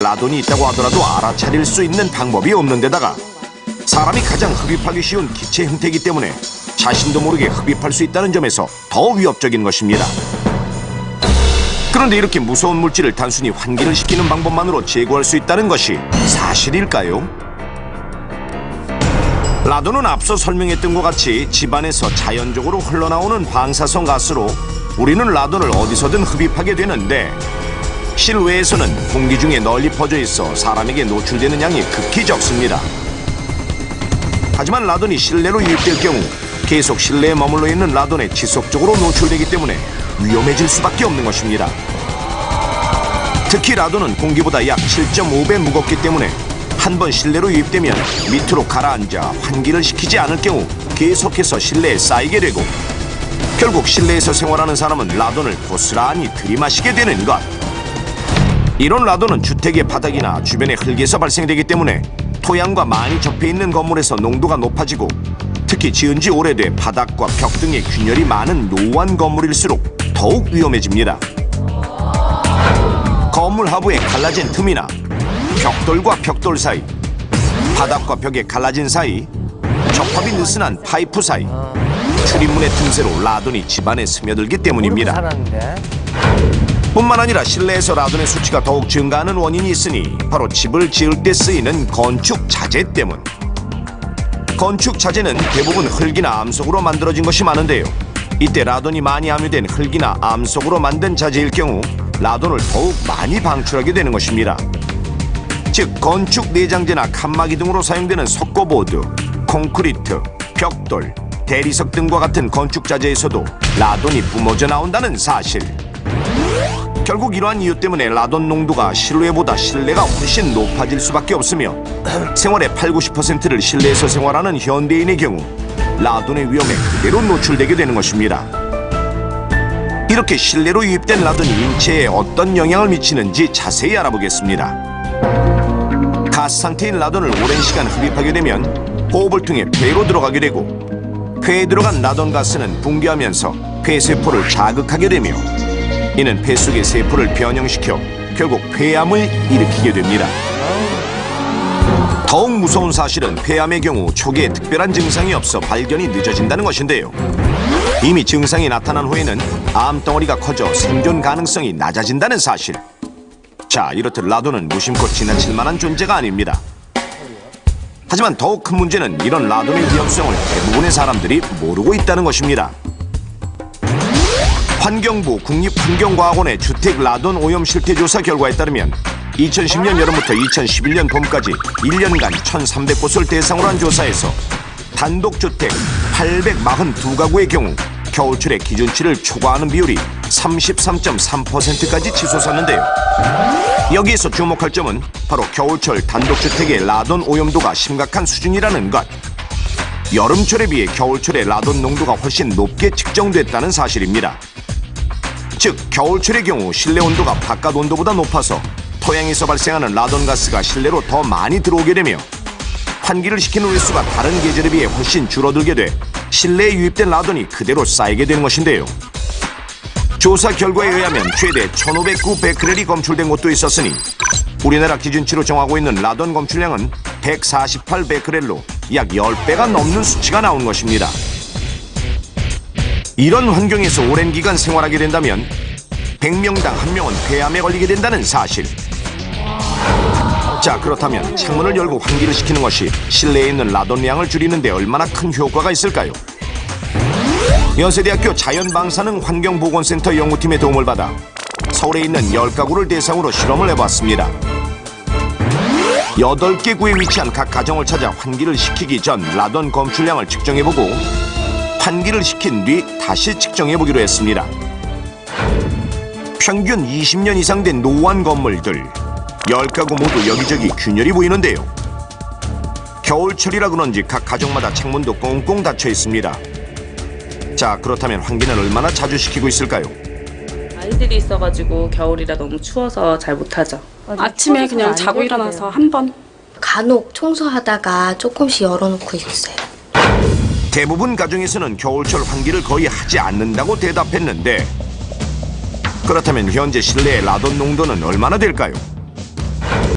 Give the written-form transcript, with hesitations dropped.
라돈이 있다고 하더라도 알아차릴 수 있는 방법이 없는 데다가 사람이 가장 흡입하기 쉬운 기체 형태이기 때문에 자신도 모르게 흡입할 수 있다는 점에서 더 위협적인 것입니다. 그런데 이렇게 무서운 물질을 단순히 환기를 시키는 방법만으로 제거할 수 있다는 것이 사실일까요? 라돈은 앞서 설명했던 것 같이 집안에서 자연적으로 흘러나오는 방사성 가스로 우리는 라돈을 어디서든 흡입하게 되는데 실외에서는 공기 중에 널리 퍼져 있어 사람에게 노출되는 양이 극히 적습니다. 하지만 라돈이 실내로 유입될 경우 계속 실내에 머물러 있는 라돈에 지속적으로 노출되기 때문에 위험해질 수밖에 없는 것입니다. 특히 라돈은 공기보다 약 7.5배 무겁기 때문에 한 번 실내로 유입되면 밑으로 가라앉아 환기를 시키지 않을 경우 계속해서 실내에 쌓이게 되고 결국 실내에서 생활하는 사람은 라돈을 고스란히 들이마시게 되는 것. 이런 라돈은 주택의 바닥이나 주변의 흙에서 발생되기 때문에 토양과 많이 접해 있는 건물에서 농도가 높아지고 특히 지은 지 오래돼 바닥과 벽 등의 균열이 많은 노후한 건물일수록 더욱 위험해집니다. 건물 하부에 갈라진 틈이나 벽돌과 벽돌 사이, 바닥과 벽에 갈라진 사이, 접합이 느슨한 파이프 사이, 출입문의 틈새로 라돈이 집안에 스며들기 때문입니다. 뿐만 아니라 실내에서 라돈의 수치가 더욱 증가하는 원인이 있으니 바로 집을 지을 때 쓰이는 건축 자재 때문. 건축 자재는 대부분 흙이나 암석으로 만들어진 것이 많은데요. 이때 라돈이 많이 함유된 흙이나 암석으로 만든 자재일 경우 라돈을 더욱 많이 방출하게 되는 것입니다. 즉 건축 내장재나 칸막이 등으로 사용되는 석고보드, 콘크리트, 벽돌, 대리석 등과 같은 건축 자재에서도 라돈이 뿜어져 나온다는 사실. 결국 이러한 이유 때문에 라돈 농도가 실외보다 실내가 훨씬 높아질 수밖에 없으며 생활의 80~90%를 실내에서 생활하는 현대인의 경우 라돈의 위험에 그대로 노출되게 되는 것입니다. 이렇게 실내로 유입된 라돈이 인체에 어떤 영향을 미치는지 자세히 알아보겠습니다. 가스 상태인 라돈을 오랜 시간 흡입하게 되면 호흡을 통해 폐로 들어가게 되고 폐에 들어간 라돈 가스는 붕괴하면서 폐세포를 자극하게 되며 이는 폐 속의 세포를 변형시켜 결국 폐암을 일으키게 됩니다. 더욱 무서운 사실은 폐암의 경우 초기에 특별한 증상이 없어 발견이 늦어진다는 것인데요. 이미 증상이 나타난 후에는 암덩어리가 커져 생존 가능성이 낮아진다는 사실. 자, 이렇듯 라돈은 무심코 지나칠 만한 존재가 아닙니다. 하지만 더욱 큰 문제는 이런 라돈의 위험성을 대부분의 사람들이 모르고 있다는 것입니다. 환경부 국립환경과학원의 주택 라돈 오염 실태조사 결과에 따르면 2010년 여름부터 2011년 봄까지 1년간 1,300곳을 대상으로 한 조사에서 단독주택 842가구의 경우 겨울철에 기준치를 초과하는 비율이 33.3%까지 치솟았는데요. 여기에서 주목할 점은 바로 겨울철 단독주택의 라돈 오염도가 심각한 수준이라는 것. 여름철에 비해 겨울철에 라돈 농도가 훨씬 높게 측정됐다는 사실입니다. 즉 겨울철의 경우 실내 온도가 바깥 온도보다 높아서 토양에서 발생하는 라돈 가스가 실내로 더 많이 들어오게 되며 환기를 시키는 횟수가 다른 계절에 비해 훨씬 줄어들게 돼 실내에 유입된 라돈이 그대로 쌓이게 되는 것인데요. 조사 결과에 의하면 최대 1,509 베크렐이 검출된 곳도 있었으니 우리나라 기준치로 정하고 있는 라돈 검출량은 148 베크렐로 약 10배가 넘는 수치가 나온 것입니다. 이런 환경에서 오랜 기간 생활하게 된다면 100명당 1명은 폐암에 걸리게 된다는 사실. 자, 그렇다면 창문을 열고 환기를 시키는 것이 실내에 있는 라돈 양을 줄이는 데 얼마나 큰 효과가 있을까요? 연세대학교 자연방사능 환경보건센터 연구팀의 도움을 받아 서울에 있는 10가구를 대상으로 실험을 해봤습니다. 8개 구에 위치한 각 가정을 찾아 환기를 시키기 전 라돈 검출량을 측정해보고 환기를 시킨 뒤 다시 측정해보기로 했습니다. 평균 20년 이상 된 노후한 건물들 10가구 모두 여기저기 균열이 보이는데요. 겨울철이라 그런지 각 가정마다 창문도 꽁꽁 닫혀 있습니다. 자, 그렇다면 환기는 얼마나 자주 시키고 있을까요? 아이들이 있어가지고 겨울이라 너무 추워서 잘 못하죠. 아침에 그냥 자고 일어나서 한 번. 간혹 청소하다가 조금씩 열어놓고 있어요. 대부분 가정에서는 겨울철 환기를 거의 하지 않는다고 대답했는데 그렇다면 현재 실내의 라돈 농도는 얼마나 될까요?